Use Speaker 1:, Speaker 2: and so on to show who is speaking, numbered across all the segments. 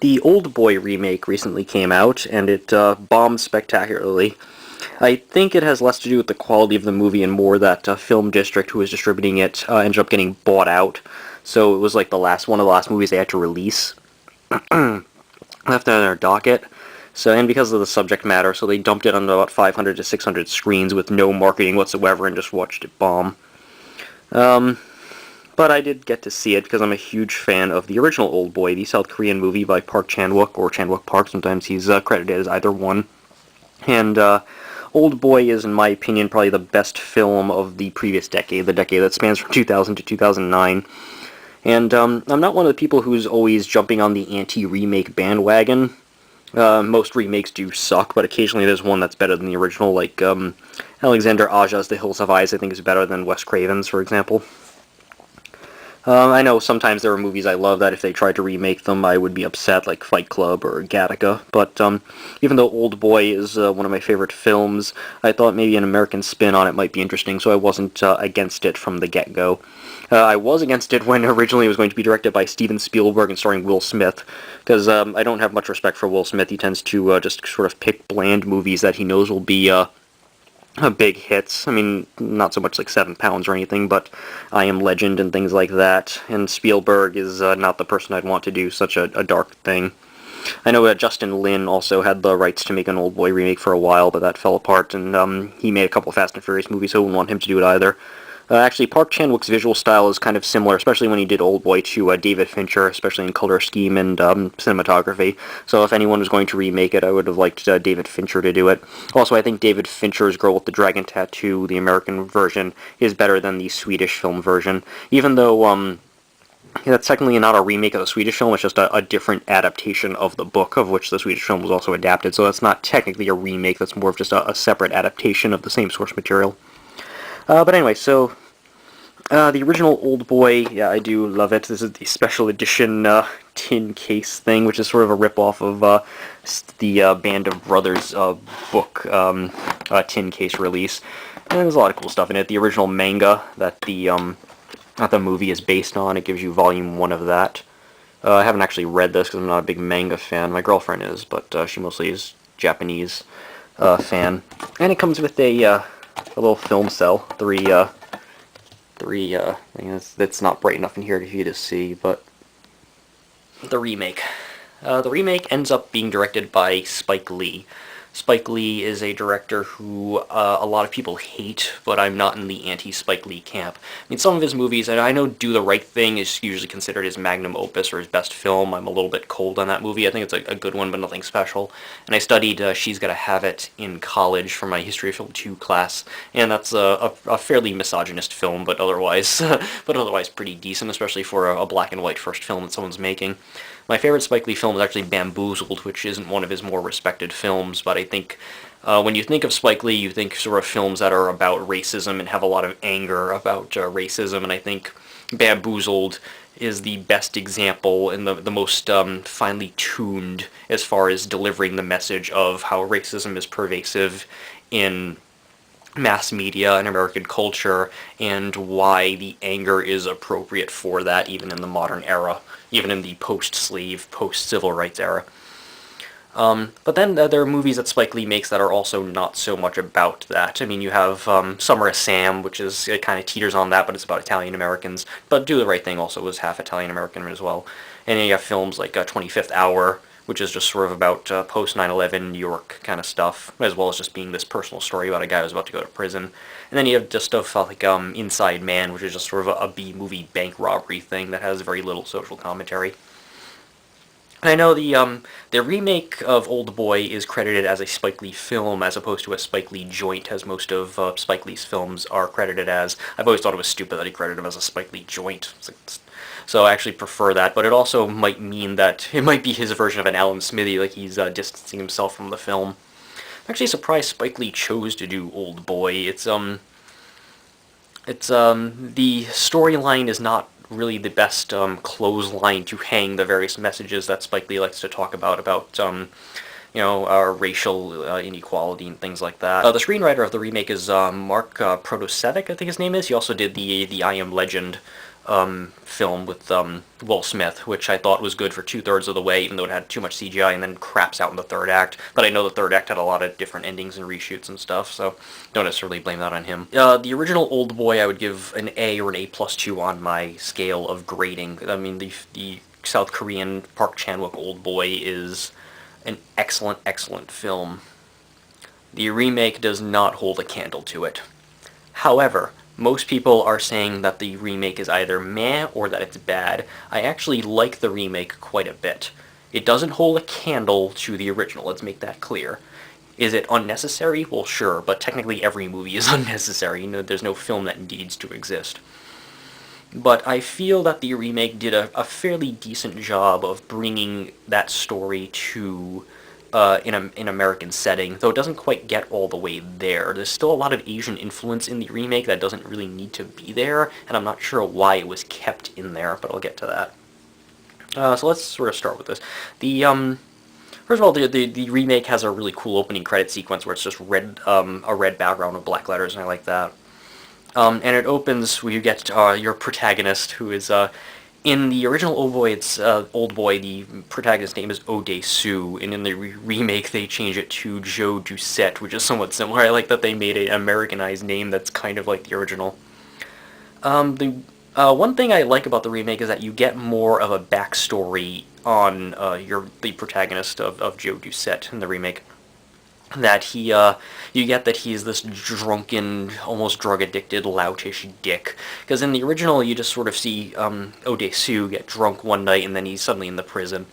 Speaker 1: The Oldboy remake recently came out, and it bombed spectacularly. I think it has less to do with the quality of the movie and more that Film District, who was distributing it, ended up getting bought out. So it was like one of the last movies they had to release, left on their docket. So, and because of the subject matter, so they dumped it on about 500 to 600 screens with no marketing whatsoever and just watched it bomb. Um, but I did get to see it because I'm a huge fan of the original Oldboy, the South Korean movie by Park Chan-wook, or Chan-wook Park. Sometimes he's credited as either one. And Oldboy is, in my opinion, probably the best film of the previous decade, the decade that spans from 2000 to 2009. And I'm not one of the people who's always jumping on the anti-remake bandwagon. Most remakes do suck, but occasionally there's one that's better than the original, like Alexander Aja's The Hills Have Eyes, I think is better than Wes Craven's, for example. I know sometimes there are movies I love that if they tried to remake them I would be upset, like Fight Club or Gattaca, but even though Oldboy is one of my favorite films, I thought maybe an American spin on it might be interesting, so I wasn't against it from the get-go. I was against it when originally it was going to be directed by Steven Spielberg and starring Will Smith, because I don't have much respect for Will Smith. He tends to just sort of pick bland movies that he knows will be big hits. I mean, not so much like 7 Pounds or anything, but I Am Legend and things like that. And Spielberg is not the person I'd want to do such a dark thing. I know Justin Lin also had the rights to make an Oldboy remake for a while, but that fell apart, and he made a couple of Fast and Furious movies, so I wouldn't want him to do it either. Actually, Park Chan-wook's visual style is kind of similar, especially when he did Oldboy, to David Fincher, especially in color scheme and cinematography. So if anyone was going to remake it, I would have liked David Fincher to do it. Also, I think David Fincher's Girl with the Dragon Tattoo, the American version, is better than the Swedish film version. Even though that's technically not a remake of the Swedish film, it's just a different adaptation of the book, of which the Swedish film was also adapted. So that's not technically a remake, that's more of just a separate adaptation of the same source material. But anyway, so the original Oldboy, yeah, I do love it. This is the special edition tin case thing, which is sort of a rip-off of the Band of Brothers book tin case release. And there's a lot of cool stuff in it. The original manga that the movie is based on, it gives you volume 1 of that. I haven't actually read this because I'm not a big manga fan. My girlfriend is, but she mostly is Japanese fan. And it comes with a little film cell, three, I think that's not bright enough in here for you to see, but the remake. The remake ends up being directed by Spike Lee. Spike Lee is a director who a lot of people hate, but I'm not in the anti-Spike Lee camp. I mean, some of his movies, and I know Do the Right Thing is usually considered his magnum opus or his best film. I'm a little bit cold on that movie. I think it's a good one, but nothing special. And I studied She's Gotta Have It in college for my History of Film 2 class, and that's a fairly misogynist film, but otherwise, pretty decent, especially for a black and white first film that someone's making. My favorite Spike Lee film is actually Bamboozled, which isn't one of his more respected films, but I think when you think of Spike Lee, you think sort of films that are about racism and have a lot of anger about racism, and I think Bamboozled is the best example and the most finely tuned as far as delivering the message of how racism is pervasive in mass media and American culture, and why the anger is appropriate for that even in the modern era, even in the post-slave, post-civil rights era. But then there are movies that Spike Lee makes that are also not so much about that. I mean, you have Summer of Sam, which is, it kind of teeters on that, but it's about Italian-Americans. But Do the Right Thing also was half Italian-American as well. And then you have films like 25th Hour, which is just sort of about post-9/11 New York kind of stuff, as well as just being this personal story about a guy who's about to go to prison. And then you have just stuff like Inside Man, which is just sort of a B-movie bank robbery thing that has very little social commentary. And I know the remake of Oldboy is credited as a Spike Lee film as opposed to a Spike Lee joint, as most of Spike Lee's films are credited as. I've always thought it was stupid that he credited him as a Spike Lee joint. So I actually prefer that, but it also might mean that it might be his version of an Alan Smithy, like he's distancing himself from the film. I'm actually surprised Spike Lee chose to do Oldboy. The storyline is not really the best clothesline to hang the various messages that Spike Lee likes to talk about racial inequality and things like that. The screenwriter of the remake is Mark Protasevic, I think his name is. He also did the I Am Legend film with Will Smith, which I thought was good for 2/3 of the way, even though it had too much CGI, and then craps out in the third act. But I know the third act had a lot of different endings and reshoots and stuff, so don't necessarily blame that on him. The original Oldboy, I would give an A or an A+2 on my scale of grading. I mean, the South Korean Park Chan-wook Oldboy is an excellent, excellent film. The remake does not hold a candle to it. However, most people are saying that the remake is either meh or that it's bad. I actually like the remake quite a bit. It doesn't hold a candle to the original, let's make that clear. Is it unnecessary? Well, sure, but technically every movie is unnecessary. You know, there's no film that needs to exist. But I feel that the remake did a fairly decent job of bringing that story to in an American setting, though it doesn't quite get all the way there. There's still a lot of Asian influence in the remake that doesn't really need to be there, and I'm not sure why it was kept in there, but I'll get to that. So let's sort of start with this. The First of all, the remake has a really cool opening credit sequence where it's just a red background with black letters, and I like that. And it opens where you get your protagonist, who is in the original Oldboy, the protagonist's name is Ode-Soo, and in the remake they change it to Joe Doucette, which is somewhat similar. I like that they made an Americanized name that's kind of like the original. The One thing I like about the remake is that you get more of a backstory on the protagonist of Joe Doucette in the remake. That you get that he's this drunken, almost drug-addicted, loutish dick. Because in the original, you just sort of see Ode-Soo get drunk one night and then he's suddenly in the prison.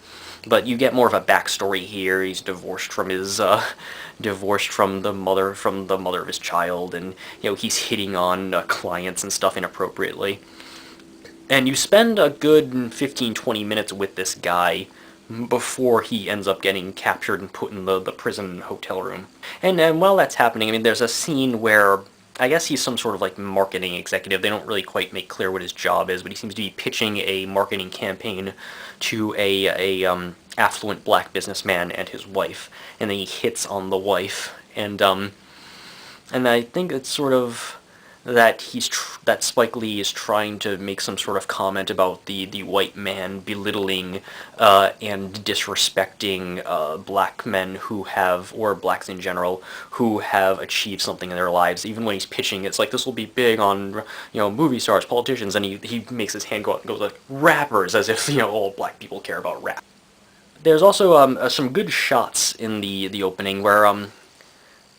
Speaker 1: But you get more of a backstory here. He's divorced from the mother of his child, and he's hitting on clients and stuff inappropriately. And you spend a good 15-20 minutes with this guy before he ends up getting captured and put in the prison hotel room. And while that's happening, I mean, there's a scene where I guess he's some sort of like marketing executive. They don't really quite make clear what his job is, but he seems to be pitching a marketing campaign to a affluent black businessman and his wife, and then he hits on the wife, and I think it's sort of that that Spike Lee is trying to make some sort of comment about the white man belittling and disrespecting black men who have, or blacks in general, who have achieved something in their lives. Even when he's pitching, it's like, this will be big on movie stars, politicians, and he makes his hand go out and goes like, rappers, as if all black people care about rap. There's also some good shots in the opening where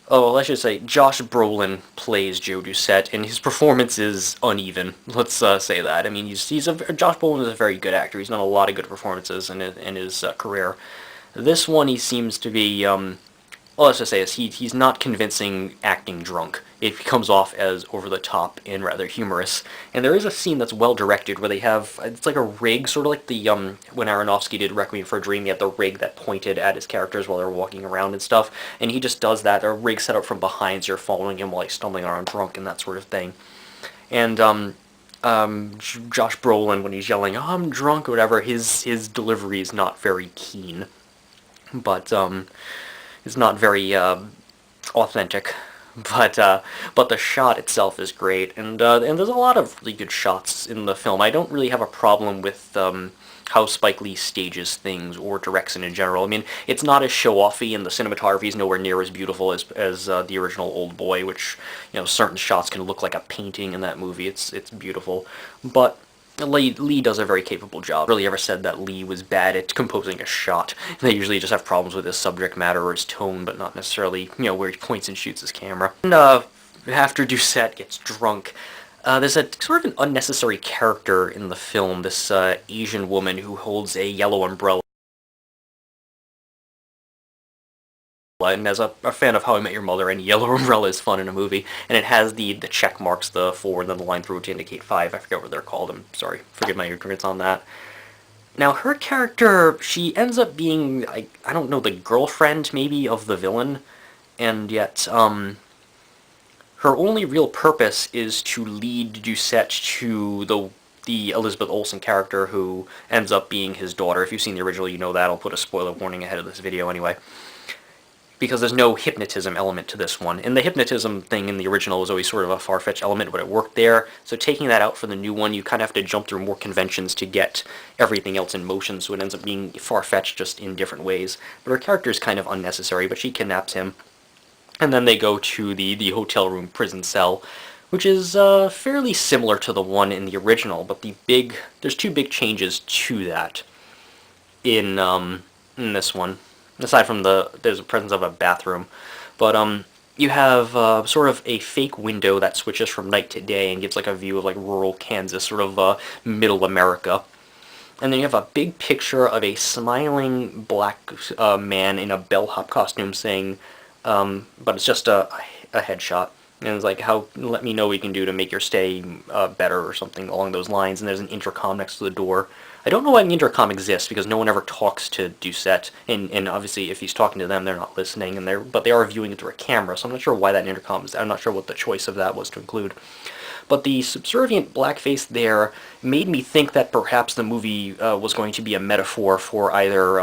Speaker 1: oh, let's just say Josh Brolin plays Joe Doucette, and his performance is uneven. Let's say that. I mean, Josh Brolin is a very good actor. He's done a lot of good performances in his career. This one, he seems to be. Well, let's just say this. He's not convincing acting drunk. It comes off as over the top and rather humorous. And there is a scene that's well directed where they have, it's like a rig, sort of like the when Aronofsky did Requiem for a Dream. He had the rig that pointed at his characters while they're walking around and stuff. And he just does that. A rig set up from behind, so you're following him while he's stumbling around drunk and that sort of thing. And Josh Brolin, when he's yelling, "Oh, I'm drunk," or whatever, his delivery is not very keen, but it's not very authentic. But the shot itself is great, and there's a lot of really good shots in the film. I don't really have a problem with how Spike Lee stages things or directs it in general. I mean, it's not as show-offy, and the cinematography is nowhere near as beautiful as the original Oldboy, which certain shots can look like a painting in that movie. It's beautiful, but Lee does a very capable job. Really ever said that Lee was bad at composing a shot. They usually just have problems with his subject matter or his tone, but not necessarily, where he points and shoots his camera. And after Doucette gets drunk, there's a sort of an unnecessary character in the film, this Asian woman who holds a yellow umbrella. And as a fan of How I Met Your Mother, any yellow umbrella is fun in a movie. And it has the check marks, the 4, and then the line through it to indicate 5. I forget what they're called. I'm sorry. Forgive my ignorance on that. Now, her character, she ends up being, I don't know, the girlfriend, maybe, of the villain. And yet, her only real purpose is to lead Doucette to the Elizabeth Olsen character, who ends up being his daughter. If you've seen the original, you know that. I'll put a spoiler warning ahead of this video anyway. because there's no hypnotism element to this one. And the hypnotism thing in the original was always sort of a far-fetched element, but it worked there. So taking that out for the new one, you kind of have to jump through more conventions to get everything else in motion, so it ends up being far-fetched just in different ways. But her character is kind of unnecessary, but she kidnaps him. And then they go to the hotel room prison cell, which is fairly similar to the one in the original, but there's two big changes to that in this one. Aside from there's a presence of a bathroom, but you have sort of a fake window that switches from night to day and gives like a view of like rural Kansas, sort of middle America. And then you have a big picture of a smiling black man in a bellhop costume saying, but it's just a headshot. And it's like, let me know what you can do to make your stay better or something along those lines. And there's an intercom next to the door. I don't know why the intercom exists, because no one ever talks to Doucette. And obviously, if he's talking to them, they're not listening, but they are viewing it through a camera. So I'm not sure why that intercom is. I'm not sure what the choice of that was to include. But the subservient blackface there made me think that perhaps the movie was going to be a metaphor for either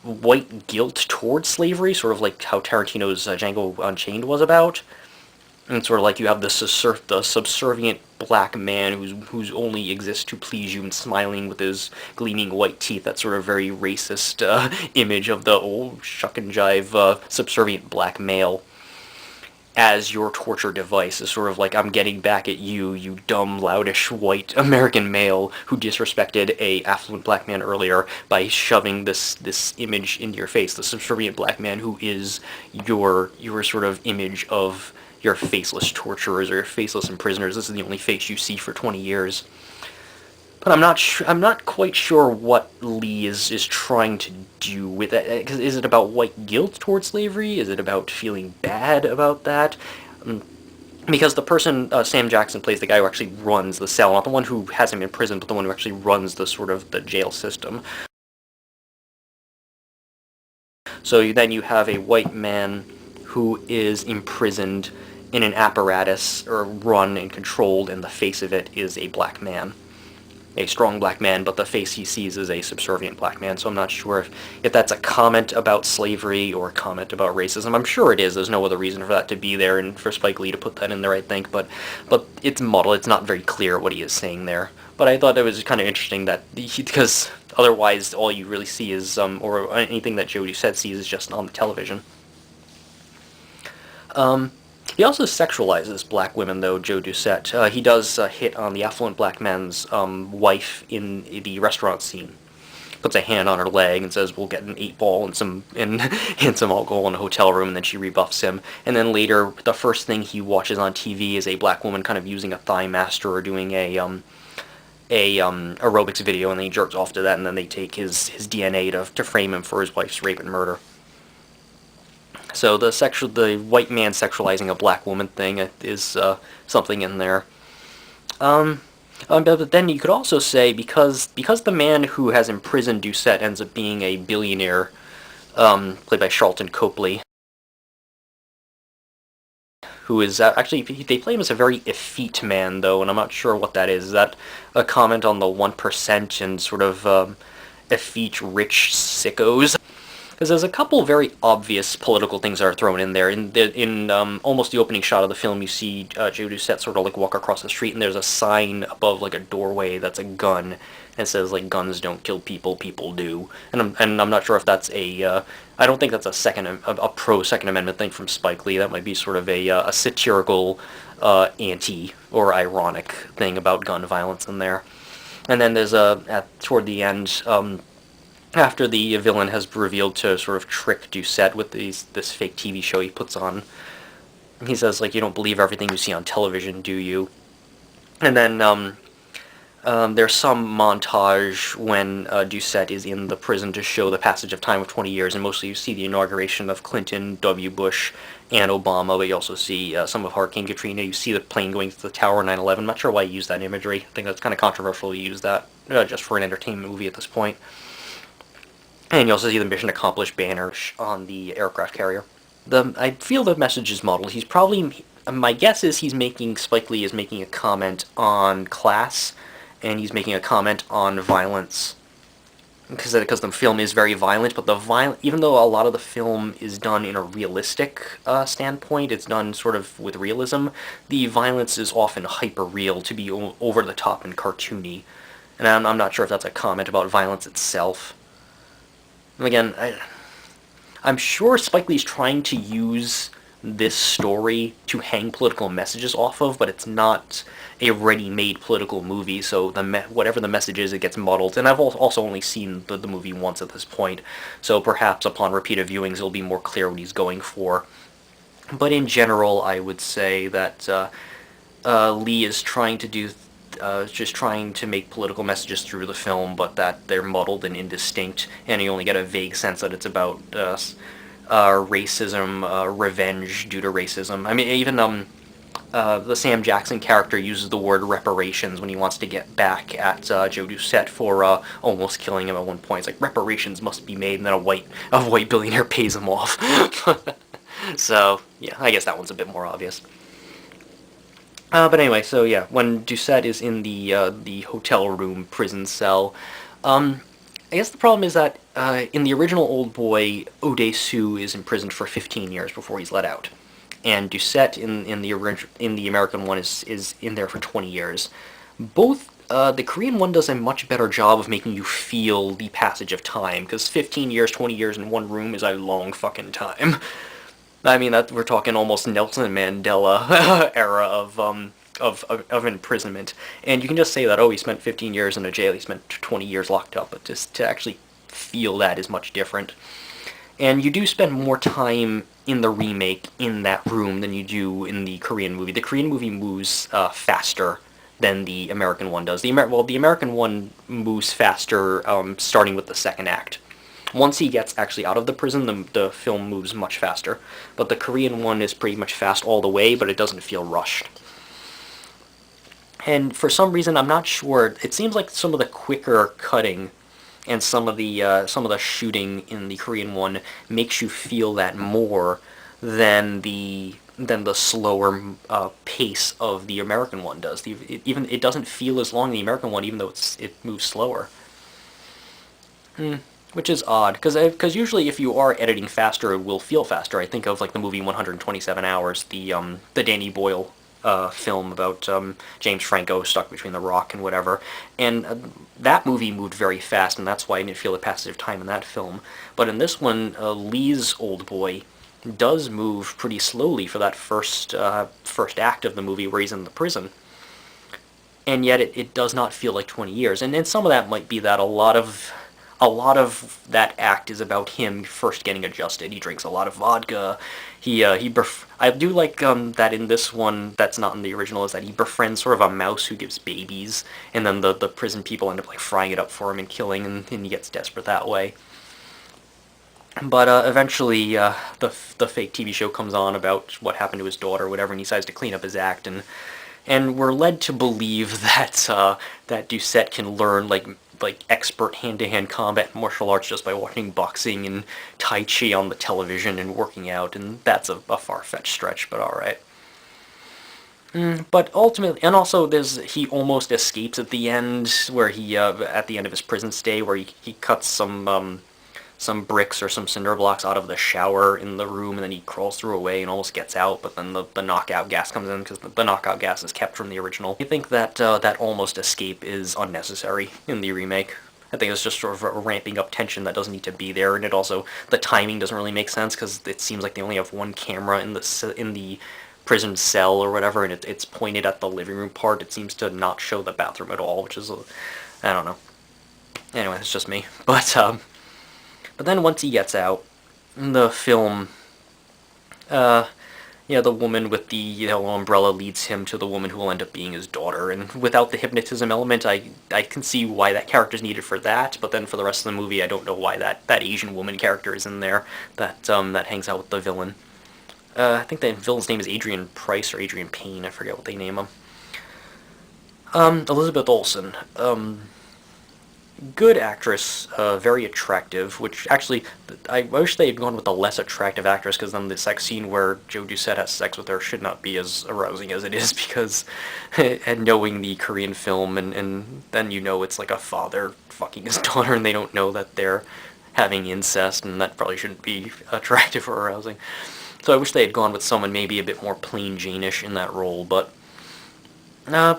Speaker 1: white guilt towards slavery, sort of like how Tarantino's Django Unchained was about. And sort of like you have the subservient black man who's only exists to please you and smiling with his gleaming white teeth. That sort of very racist image of the old shuck and jive subservient black male as your torture device. Is sort of like, I'm getting back at you, you dumb, loudish, white American male who disrespected a affluent black man earlier by shoving this image into your face. The subservient black man who is your sort of image of your faceless torturers or your faceless imprisoners. This is the only face you see for 20 years. But I'm not quite sure what Lee is trying to do with it. Cause is it about white guilt towards slavery? Is it about feeling bad about that? Because the person Sam Jackson plays, the guy who actually runs the cell, not the one who has him in prison, but the one who actually runs the sort of the jail system. So then you have a white man who is imprisoned in an apparatus, or run and controlled, and the face of it is a black man. A strong black man, but the face he sees is a subservient black man, so I'm not sure if that's a comment about slavery or a comment about racism. I'm sure it is. There's no other reason for that to be there, and for Spike Lee to put that in there, I think, but it's muddled. It's not very clear what he is saying there. But I thought it was kind of interesting that, because otherwise all you really see is, or anything that Joe Doucette sees is just on the television. He also sexualizes black women, though, Joe Doucette. He does hit on the affluent black man's wife in the restaurant scene. Puts a hand on her leg and says, "We'll get an 8-ball and some alcohol in a hotel room," and then she rebuffs him. And then later, the first thing he watches on TV is a black woman kind of using a thigh master or doing a aerobics video, and then he jerks off to that, and then they take his DNA to frame him for his wife's rape and murder. So the white man sexualizing a black woman thing is something in there. But then you could also say, because the man who has imprisoned Doucette ends up being a billionaire, played by Charlton Copley, who is actually, they play him as a very effete man, though, and I'm not sure what that is. Is that a comment on the 1% and sort of effete rich sickos? Because there's a couple very obvious political things that are thrown in there. In almost the opening shot of the film, you see Joe Doucette sort of like walk across the street, and there's a sign above like a doorway that's a gun, and it says like, "Guns don't kill people, people do." And I'm not sure if that's I don't think that's a pro Second Amendment thing from Spike Lee. That might be sort of a satirical, anti or ironic thing about gun violence in there. And then there's toward the end. After the villain has revealed to sort of trick Doucette with this fake TV show he puts on, he says, like, "You don't believe everything you see on television, do you?" And then there's some montage when Doucette is in the prison to show the passage of time of 20 years, and mostly you see the inauguration of Clinton, W. Bush, and Obama, but you also see some of Hurricane Katrina. You see the plane going to the tower, 9/11. I'm not sure why you use that imagery. I think that's kind of controversial to use that just for an entertainment movie at this point. And you also see the mission accomplished banner on the aircraft carrier. I feel the message is muddled. He's probably, my guess is Spike Lee is making a comment on class, and he's making a comment on violence. because the film is very violent, but even though a lot of the film is done in a realistic standpoint, it's done sort of with realism. The violence is often hyper real to be over the top and cartoony, and I'm not sure if that's a comment about violence itself. And again, I'm sure Spike Lee's trying to use this story to hang political messages off of, but it's not a ready-made political movie, so whatever the message is, it gets muddled. And I've also only seen the movie once at this point, so perhaps upon repeated viewings it'll be more clear what he's going for. But in general, I would say that Lee is trying to do just trying to make political messages through the film, but that they're muddled and indistinct, and you only get a vague sense that it's about racism, revenge due to racism. I mean, even the Sam Jackson character uses the word reparations when he wants to get back at Joe Doucette for almost killing him at one point. It's like, reparations must be made, and then a white billionaire pays him off. So, yeah, I guess that one's a bit more obvious. But anyway, so yeah, when Doucette is in the hotel room prison cell, I guess the problem is that in the original Oldboy, Odesu is imprisoned for 15 years before he's let out, and Doucette in the American one is in there for 20 years. Both the Korean one does a much better job of making you feel the passage of time, because 15 years, 20 years in one room is a long fucking time. I mean, that we're talking almost Nelson Mandela era of imprisonment, and you can just say that, oh, he spent 15 years in a jail, he spent 20 years locked up, but just to actually feel that is much different. And you do spend more time in the remake in that room than you do in the Korean movie. The Korean movie moves faster than the American one does. The American one moves faster, starting with the second act. Once he gets actually out of the prison, the film moves much faster. But the Korean one is pretty much fast all the way, but it doesn't feel rushed. And for some reason, I'm not sure, it seems like some of the quicker cutting and some of the shooting in the Korean one makes you feel that more than the slower pace of the American one does. It doesn't feel as long in the American one, even though it moves slower. Which is odd, because usually if you are editing faster, it will feel faster. I think of like the movie 127 Hours, the Danny Boyle film about James Franco stuck between the rock and whatever, and that movie moved very fast, and that's why I didn't feel the passage of time in that film. But in this one, Lee's Oldboy does move pretty slowly for that first act of the movie where he's in the prison, and yet it does not feel like 20 years. And some of that might be that a lot of that act is about him first getting adjusted. He drinks a lot of vodka. I do like that in this one, that's not in the original, is that he befriends sort of a mouse who gives babies, and then the prison people end up like frying it up for him and killing, and he gets desperate that way. But eventually, the fake TV show comes on about what happened to his daughter or whatever, and he decides to clean up his act, and we're led to believe that that Doucette can learn like expert hand-to-hand combat martial arts just by watching boxing and Tai Chi on the television and working out, and that's a far-fetched stretch, but alright. But ultimately, and also he almost escapes at the end, where at the end of his prison stay, where he cuts some bricks or some cinder blocks out of the shower in the room, and then he crawls through a way and almost gets out, but then the knockout gas comes in, because the knockout gas is kept from the original. I think that that almost escape is unnecessary in the remake. I think it's just sort of ramping up tension that doesn't need to be there, and it also, the timing doesn't really make sense, because it seems like they only have one camera in the prison cell or whatever, and it's pointed at the living room part. It seems to not show the bathroom at all, which is, I don't know. Anyway, it's just me. But then once he gets out, in the film, the woman with the yellow umbrella leads him to the woman who will end up being his daughter, and without the hypnotism element, I can see why that character's needed for that, but then for the rest of the movie, I don't know why that Asian woman character is in there, that hangs out with the villain. I think the villain's name is Adrian Price, or Adrian Payne, I forget what they name him. Elizabeth Olsen. good actress, very attractive, which actually, I wish they had gone with a less attractive actress, because then the sex scene where Joe Doucette has sex with her should not be as arousing as it is, because, and knowing the Korean film, and then you know it's like a father fucking his daughter, and they don't know that they're having incest, and that probably shouldn't be attractive or arousing. So I wish they had gone with someone maybe a bit more plain Jane-ish in that role, but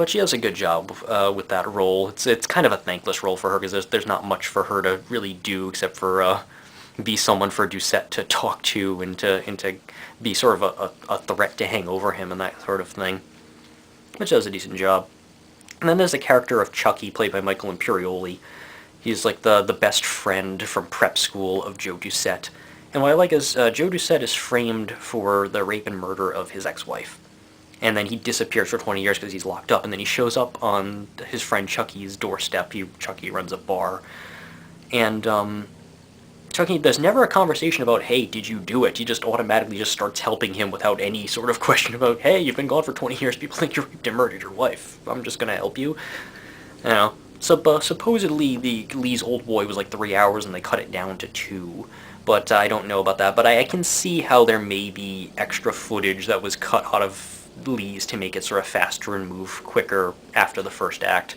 Speaker 1: she does a good job with that role. It's kind of a thankless role for her, because there's not much for her to really do except for be someone for Doucette to talk to, and to be sort of a threat to hang over him and that sort of thing. But she does a decent job. And then there's the character of Chucky, played by Michael Imperioli. He's like the best friend from prep school of Joe Doucette. And what I like is Joe Doucette is framed for the rape and murder of his ex-wife. And then he disappears for 20 years because he's locked up, and then he shows up on his friend Chucky's doorstep. Chucky runs a bar, and Chucky, there's never a conversation about, hey, did you do it? He just automatically just starts helping him without any sort of question about, hey, you've been gone for 20 years, people think you raped and murdered your wife. I'm just gonna help you. You know, supposedly Lee's Oldboy was like 3 hours, and they cut it down to 2. But I don't know about that. But I can see how there may be extra footage that was cut out of Lee's to make it sort of faster and move quicker after the first act,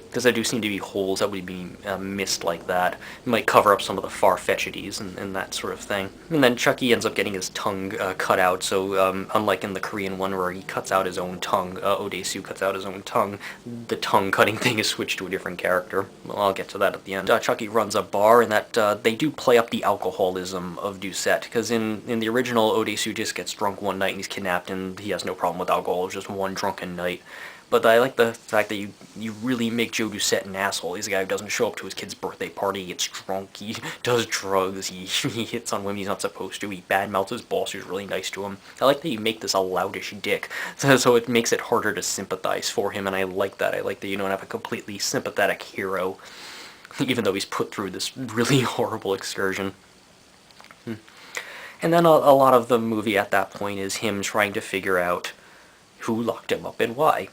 Speaker 1: because there do seem to be holes that would be missed like that. It might cover up some of the far-fetchedities and that sort of thing. And then Chucky ends up getting his tongue cut out, so unlike in the Korean one where he cuts out his own tongue, Odesu cuts out his own tongue, the tongue cutting thing is switched to a different character. Well, I'll get to that at the end. Chucky runs a bar, and that they do play up the alcoholism of Doucette, because in the original, Odesu just gets drunk one night and he's kidnapped, and he has no problem with alcohol. It's just one drunken night. But I like the fact that you really make Joe Doucette an asshole. He's a guy who doesn't show up to his kid's birthday party, he gets drunk, he does drugs, he hits on women he's not supposed to, he badmouths his boss who's really nice to him. I like that you make this a loutish dick, so it makes it harder to sympathize for him, and I like that. I like that you don't have a completely sympathetic hero, even though he's put through this really horrible excursion. And then a lot of the movie at that point is him trying to figure out who locked him up and why.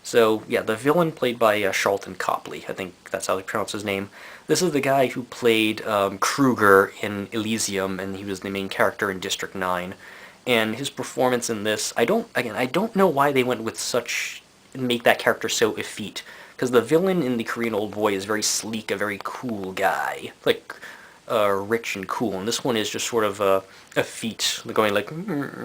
Speaker 1: So, yeah, the villain played by Charlton Copley, I think that's how they pronounce his name. This is the guy who played Kruger in Elysium, and he was the main character in District 9. And his performance in this, I don't know why they went with make that character so effete. Because the villain in the Korean Oldboy is very sleek, a very cool guy. Like, rich and cool, and this one is just sort of a feat, going like,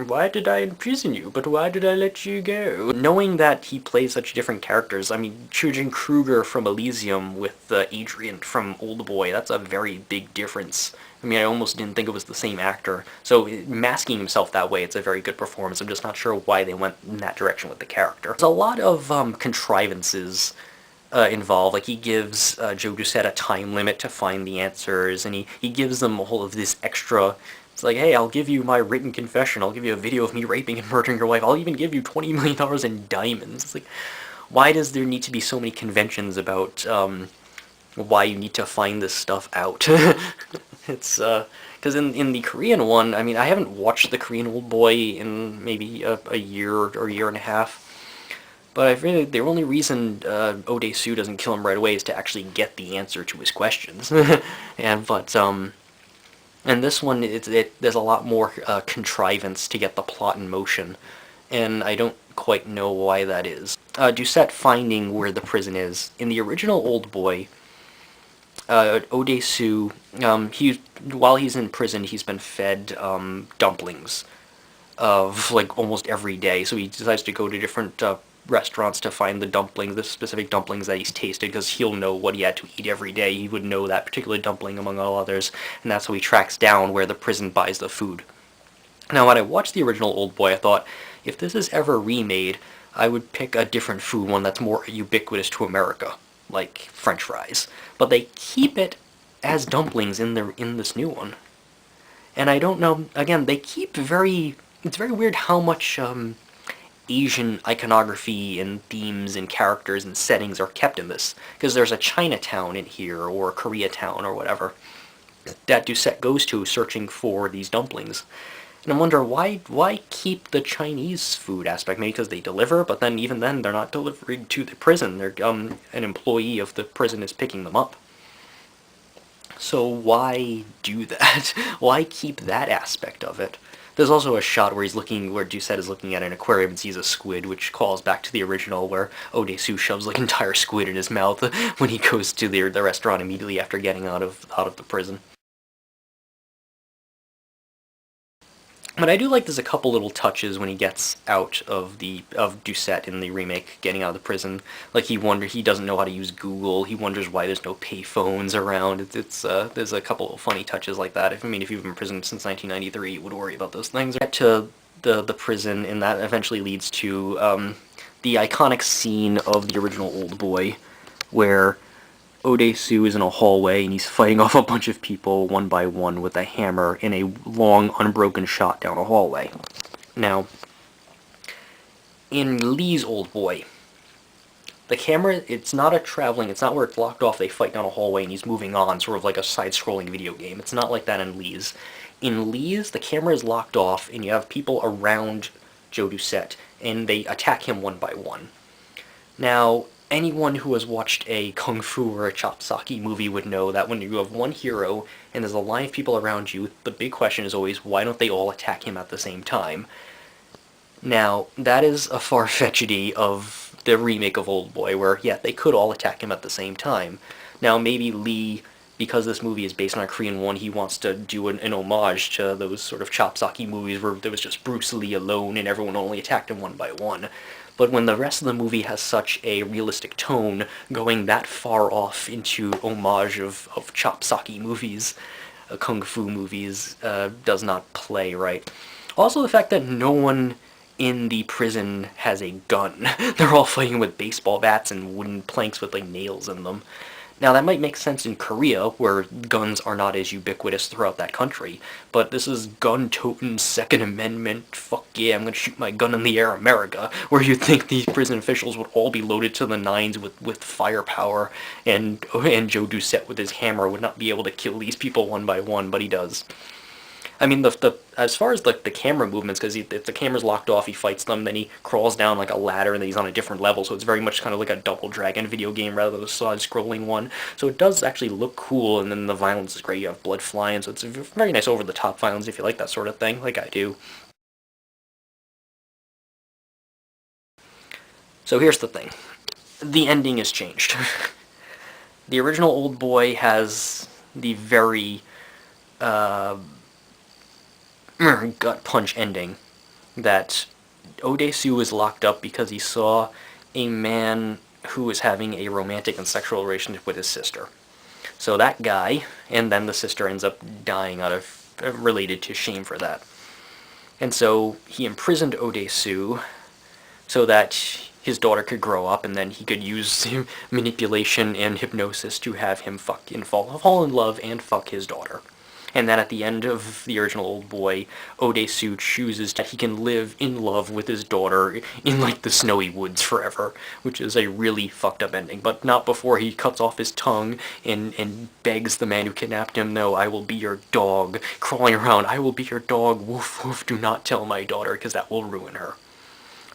Speaker 1: why did I imprison you, but why did I let you go? Knowing that he plays such different characters, I mean, choosing Kruger from Elysium with Adrian from Oldboy, that's a very big difference. I mean, I almost didn't think it was the same actor, so masking himself that way, it's a very good performance. I'm just not sure why they went in that direction with the character. There's a lot of contrivances involved. Like, he gives Joe Doucette a time limit to find the answers, and he gives them all of this extra. It's like, hey, I'll give you my written confession, I'll give you a video of me raping and murdering your wife, I'll even give you $20 million in diamonds. It's like, why does there need to be so many conventions about why you need to find this stuff out? It's, because in the Korean one, I mean, I haven't watched the Korean Oldboy in maybe a year or a year and a half. But I feel like the only reason Odesu doesn't kill him right away is to actually get the answer to his questions. And this one, there's a lot more contrivance to get the plot in motion, and I don't quite know why that is. Doucette finding where the prison is. In the original Oldboy, Odesu, while he's in prison, he's been fed dumplings of like almost every day, so he decides to go to different restaurants to find the specific dumplings that he's tasted, because he'll know what he had to eat every day. He would know that particular dumpling among all others, and that's how he tracks down where the prison buys the food. Now, when I watched the original Oldboy, I thought, if this is ever remade, I would pick a different food, one that's more ubiquitous to America, like French fries. But they keep it as dumplings in this new one. And I don't know, again, they keep it's very weird how much Asian iconography and themes and characters and settings are kept in this, because there's a Chinatown in here, or Koreatown, or whatever, that Doucette goes to searching for these dumplings. And I wonder, why keep the Chinese food aspect? Maybe because they deliver, but even then, they're not delivering to the prison. They're, an employee of the prison is picking them up. So why do that? Why keep that aspect of it? There's also a shot where where Doucette is looking at an aquarium and sees a squid, which calls back to the original where Odesu shoves like an entire squid in his mouth when he goes to the restaurant immediately after getting out of the prison. But I do like there's a couple little touches when he gets out of Doucette in the remake, getting out of the prison. Like he doesn't know how to use Google. He wonders why there's no payphones around. There's a couple of funny touches like that. If you've been in prison since 1993, you would worry about those things. Get to the prison, and that eventually leads to the iconic scene of the original Oldboy, where Odesu is in a hallway and he's fighting off a bunch of people one by one with a hammer in a long, unbroken shot down a hallway. Now, in Lee's Oldboy, the camera, it's not where it's locked off, they fight down a hallway and he's moving on, sort of like a side-scrolling video game. It's not like that in Lee's. In Lee's, the camera is locked off and you have people around Joe Doucette, and they attack him one by one. Now, anyone who has watched a kung fu or a chopsaki movie would know that when you have one hero and there's a line of people around you, the big question is always, why don't they all attack him at the same time? Now, that is a far-fetchedity of the remake of Oldboy, where, yeah, they could all attack him at the same time. Now, maybe Lee, because this movie is based on a Korean one, he wants to do an homage to those sort of chopsaki movies where there was just Bruce Lee alone and everyone only attacked him one by one. But when the rest of the movie has such a realistic tone, going that far off into homage of chopsaki movies, kung fu movies, does not play right. Also, the fact that no one in the prison has a gun. They're all fighting with baseball bats and wooden planks with like nails in them. Now, that might make sense in Korea, where guns are not as ubiquitous throughout that country, but this is gun-toting, Second Amendment, fuck yeah, I'm gonna shoot my gun in the air America, where you'd think these prison officials would all be loaded to the nines with firepower, and Joe Doucette with his hammer would not be able to kill these people one by one, but he does. I mean, as far as the camera movements, because if the camera's locked off, he fights them, then he crawls down like a ladder, and then he's on a different level, so it's very much kind of like a Double Dragon video game rather than a side-scrolling one. So it does actually look cool, and then the violence is great. You have blood flying, so it's a very nice over-the-top violence if you like that sort of thing, like I do. So here's the thing. The ending is changed. The original Oldboy has the very gut punch ending that Odesu is locked up because he saw a man who was having a romantic and sexual relationship with his sister. So that guy, and then the sister ends up dying out of related to shame for that. And so he imprisoned Odesu so that his daughter could grow up, and then he could use manipulation and hypnosis to have him fall in love and fuck his daughter. And then at the end of the original Oldboy, Odesu chooses that he can live in love with his daughter in like the snowy woods forever, which is a really fucked up ending. But not before he cuts off his tongue and begs the man who kidnapped him, no, I will be your dog, crawling around, I will be your dog, woof woof, do not tell my daughter, because that will ruin her.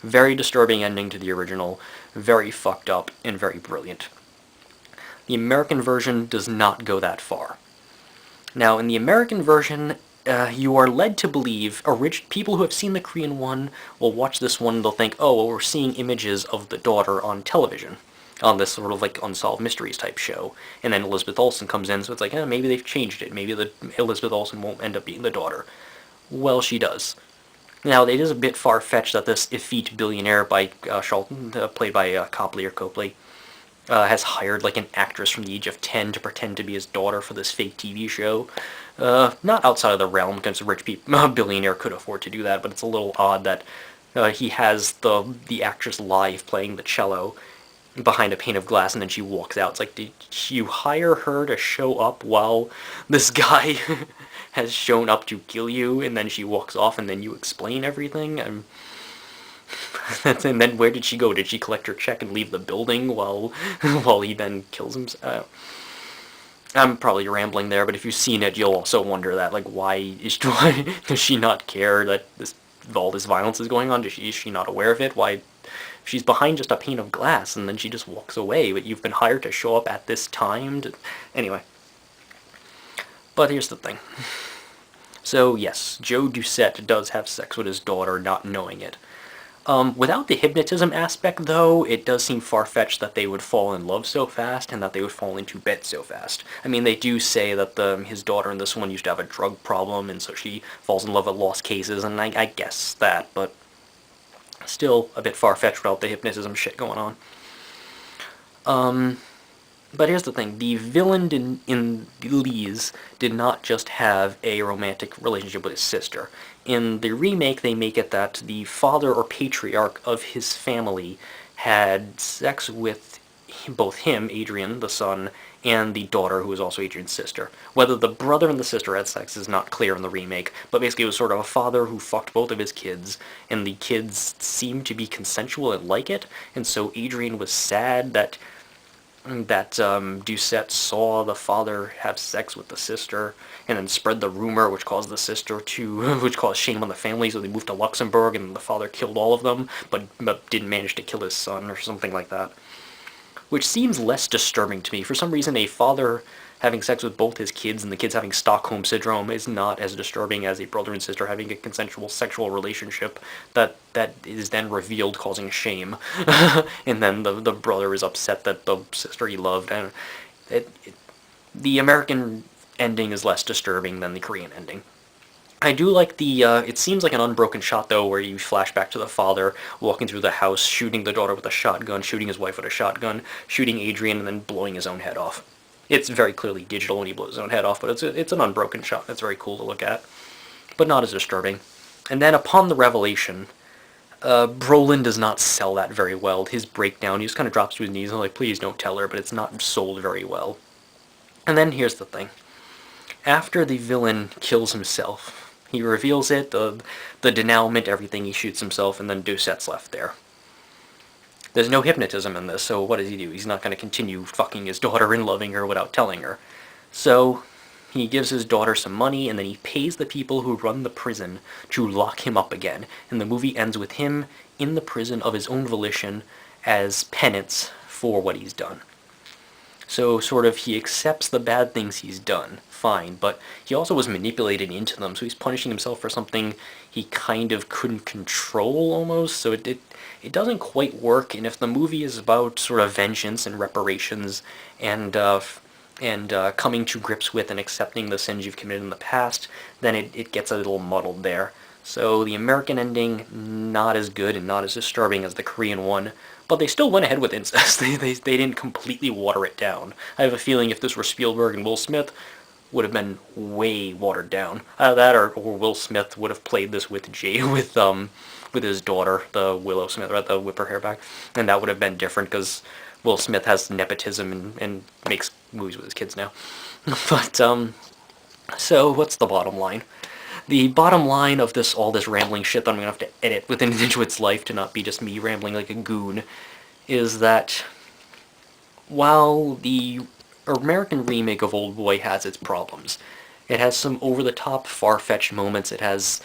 Speaker 1: Very disturbing ending to the original, very fucked up, and very brilliant. The American version does not go that far. Now, in the American version, you are led to believe, people who have seen the Korean one will watch this one and they'll think, oh, well, we're seeing images of the daughter on television, on this sort of like Unsolved Mysteries type show. And then Elizabeth Olsen comes in, so it's like, maybe they've changed it. Maybe Elizabeth Olsen won't end up being the daughter. Well, she does. Now, it is a bit far-fetched that this effete billionaire by Charlton, played by Copley, has hired like an actress from the age of 10 to pretend to be his daughter for this fake TV show. Not outside of the realm, because a billionaire could afford to do that, but it's a little odd that he has the actress live playing the cello behind a pane of glass, and then she walks out. It's like, did you hire her to show up while this guy has shown up to kill you, and then she walks off, and then you explain everything? And then where did she go? Did she collect her check and leave the building while he then kills himself? I'm probably rambling there, but if you've seen it, you'll also wonder that, like, why does she not care that all this violence is going on? Is she not aware of it? Why? She's behind just a pane of glass, and then she just walks away, but you've been hired to show up at this time? Anyway. But here's the thing. So yes, Joe Doucette does have sex with his daughter, not knowing it. Without the hypnotism aspect, though, it does seem far-fetched that they would fall in love so fast and that they would fall into bed so fast. I mean, they do say that his daughter in this one used to have a drug problem, and so she falls in love with lost cases, and I guess that, but still a bit far-fetched without the hypnotism shit going on. But here's the thing, the villain in Lee's did not just have a romantic relationship with his sister. In the remake, they make it that the father or patriarch of his family had sex with both him, Adrian, the son, and the daughter, who was also Adrian's sister. Whether the brother and the sister had sex is not clear in the remake, but basically it was sort of a father who fucked both of his kids, and the kids seemed to be consensual and like it, and so Adrian was sad that Doucette saw the father have sex with the sister, and then spread the rumor, which caused the sister to, which caused shame on the family, so they moved to Luxembourg, and the father killed all of them, but didn't manage to kill his son, or something like that. Which seems less disturbing to me. For some reason, a father having sex with both his kids and the kids having Stockholm Syndrome is not as disturbing as a brother and sister having a consensual sexual relationship that is then revealed, causing shame. And then the brother is upset that the sister he loved. And the American ending is less disturbing than the Korean ending. I do like it seems like an unbroken shot, though, where you flash back to the father walking through the house, shooting the daughter with a shotgun, shooting his wife with a shotgun, shooting Adrian, and then blowing his own head off. It's very clearly digital when he blows his own head off, but it's an unbroken shot that's very cool to look at, but not as disturbing. And then upon the revelation, Brolin does not sell that very well. His breakdown, he just kind of drops to his knees and like, please don't tell her, but it's not sold very well. And then here's the thing. After the villain kills himself, he reveals it, the denouement, everything, he shoots himself, and then Doucette's left there. There's no hypnotism in this, so what does he do? He's not going to continue fucking his daughter and loving her without telling her. So he gives his daughter some money, and then he pays the people who run the prison to lock him up again. And the movie ends with him in the prison of his own volition as penance for what he's done. So sort of he accepts the bad things he's done, fine, but he also was manipulated into them, so he's punishing himself for something he kind of couldn't control almost, so it doesn't quite work. And if the movie is about sort of vengeance and reparations and coming to grips with and accepting the sins you've committed in the past, then it gets a little muddled there. So the American ending, not as good and not as disturbing as the Korean one, but they still went ahead with incest. They didn't completely water it down. I have a feeling if this were Spielberg and Will Smith, would have been way watered down. That or Will Smith would have played this with with his daughter, the Willow Smith, right, the whip her hair back, and that would have been different because Will Smith has nepotism and makes movies with his kids now. But so what's the bottom line? The bottom line of all this rambling shit that I'm going to have to edit within an inch of its life to not be just me rambling like a goon, is that while the American remake of Oldboy has its problems, it has some over-the-top, far-fetched moments, it has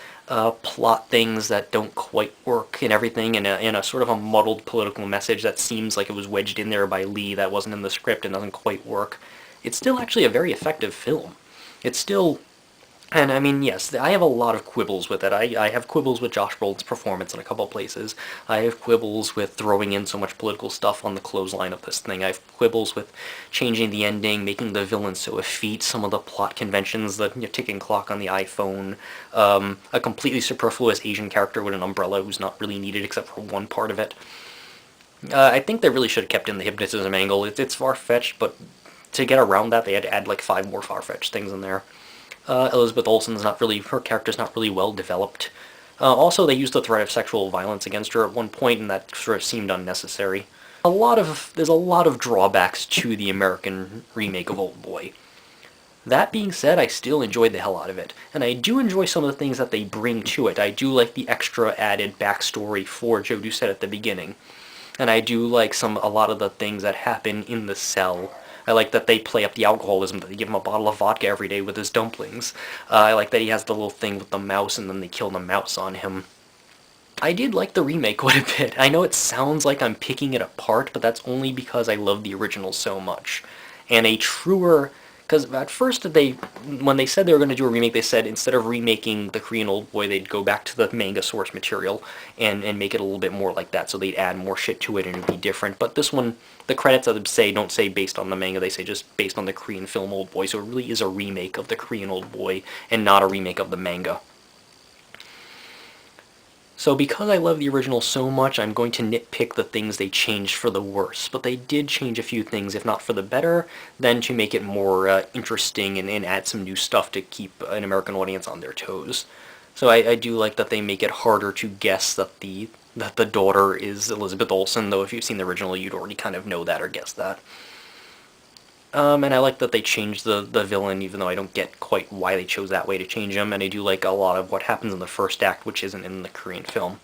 Speaker 1: plot things that don't quite work and everything, and a sort of a muddled political message that seems like it was wedged in there by Lee that wasn't in the script and doesn't quite work. It's still actually a very effective film. It's still... And I mean, yes, I have a lot of quibbles with it. I have quibbles with Josh Brolin's performance in a couple places. I have quibbles with throwing in so much political stuff on the clothesline of this thing. I have quibbles with changing the ending, making the villain so effete, some of the plot conventions, the ticking clock on the iPhone, a completely superfluous Asian character with an umbrella who's not really needed except for one part of it. I think they really should have kept in the hypnotism angle. It's far-fetched, but to get around that, they had to add like 5 more far-fetched things in there. Elizabeth Olsen's her character's not really well developed. Also, they used the threat of sexual violence against her at one point, and that sort of seemed unnecessary. There's a lot of drawbacks to the American remake of Oldboy. That being said, I still enjoyed the hell out of it, and I do enjoy some of the things that they bring to it. I do like the extra added backstory for Joe Doucette at the beginning, and I do like a lot of the things that happen in the cell. I like that they play up the alcoholism, that they give him a bottle of vodka every day with his dumplings. I like that he has the little thing with the mouse, and then they kill the mouse on him. I did like the remake quite a bit. I know it sounds like I'm picking it apart, but that's only because I love the original so much. And a truer Because at first, when they said they were going to do a remake, they said instead of remaking the Korean Oldboy, they'd go back to the manga source material and make it a little bit more like that. So they'd add more shit to it and it'd be different. But this one, the credits of them don't say based on the manga. They say just based on the Korean film Oldboy. So it really is a remake of the Korean Oldboy and not a remake of the manga. So because I love the original so much, I'm going to nitpick the things they changed for the worse. But they did change a few things, if not for the better, then to make it more interesting and add some new stuff to keep an American audience on their toes. So I do like that they make it harder to guess that the daughter is Elizabeth Olsen, though if you've seen the original, you'd already kind of know that or guess that. And I like that they changed the villain, even though I don't get quite why they chose that way to change him, and I do like a lot of what happens in the first act, which isn't in the Korean film.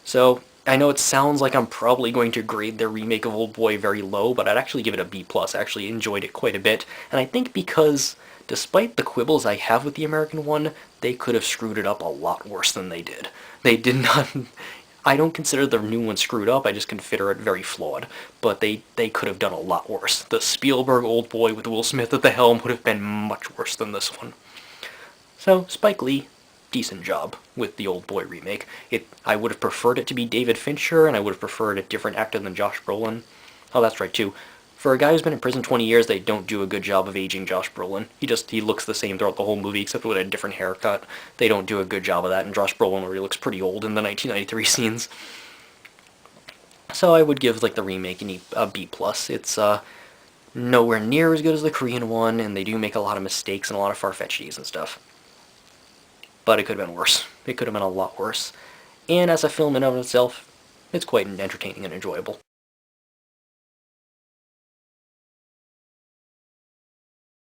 Speaker 1: So, I know it sounds like I'm probably going to grade their remake of Oldboy very low, but I'd actually give it a B+. I actually enjoyed it quite a bit, and I think because, despite the quibbles I have with the American one, they could have screwed it up a lot worse than they did. They did not... I don't consider the new one screwed up, I just consider it very flawed. But they could have done a lot worse. The Spielberg Oldboy with Will Smith at the helm would have been much worse than this one. So, Spike Lee, decent job with the Oldboy remake. I would have preferred it to be David Fincher, and I would have preferred a different actor than Josh Brolin. Oh, that's right, too. For a guy who's been in prison 20 years, they don't do a good job of aging Josh Brolin. He looks the same throughout the whole movie, except with a different haircut. They don't do a good job of that, and Josh Brolin already looks pretty old in the 1993 scenes. So I would give, like, the remake a B+. It's, nowhere near as good as the Korean one, and they do make a lot of mistakes and a lot of far-fetchedness and stuff. But it could have been worse. It could have been a lot worse. And as a film in and of itself, it's quite entertaining and enjoyable.